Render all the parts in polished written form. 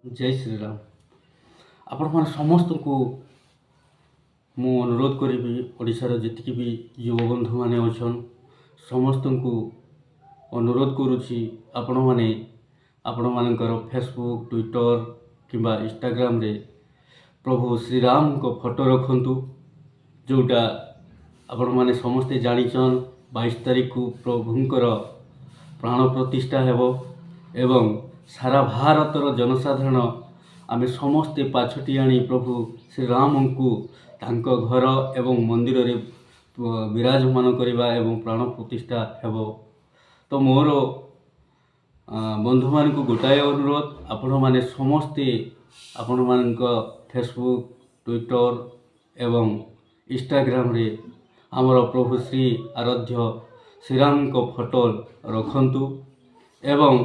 जय श्री राम। आपण मैंने समस्त को मु अनुरोध करी ओडिशार जितकी भी युव बंधु माने अछन समस्त को अनुरोध करुछि आपण माने आपण मानकर फेसबुक ट्विटर किंबा इंस्टाग्राम रे प्रभु श्री राम को फोटो रखंतु जोटा आपण माने समस्ते जानिछन 22 तारीख को प्रभुंकर प्राण प्रतिष्ठा हेबो एवं सारा भारतर जनसाधारण आमे समस्ते पाछटी आनी प्रभु श्री राम को तांको घर एवं मंदिर रे विराजमान करवा एवं प्राण प्रतिष्ठा हेबो। तो मोर बंधु मान को गोटाए अनुरोध आपण माने समस्ते आपण मान फेसबुक ट्विटर एवं इंस्टाग्राम रे आमर प्रभु श्री आराध्य श्रीराम को फोटो रखंतु एवं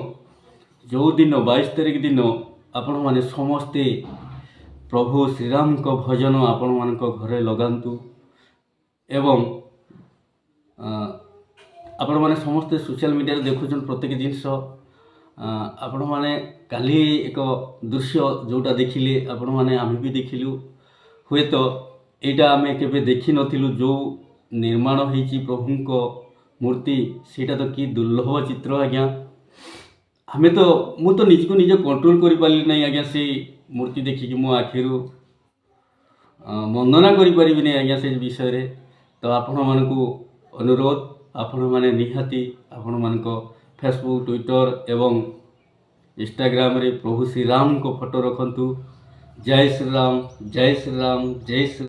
जो दिन 22 तारीख दिन आपण माने समस्ते प्रभु श्रीराम को भजन आपण मान घरे लगांतु एवं आपण माने समस्ते सोशल मीडिया देखुछन प्रत्येक जिनस आपण माने काली एक दृश्य जोटा देखिले आपण माने आमे भी देखिलु हुए तो एटा आमे केबे देखि नथिलु जो निर्माण होईची प्रभु को मूर्ति सेटा तो कि दुर्लभ चित्र आज्ञा हमें तो मु तो निज को निज कंट्रोल करि पाली नहीं आज्ञा से मूर्ति देखिकी मो आखिरु वंदना करि परिबि नहीं आज्ञा से विषय रे। तो आपण मान को अनुरोध आपण माने निहाती आपण मान को फेसबुक ट्विटर एवं इंस्टाग्राम रे प्रभु श्री राम को फोटो रखंतु। जय श्री राम जय श्री राम जय श्री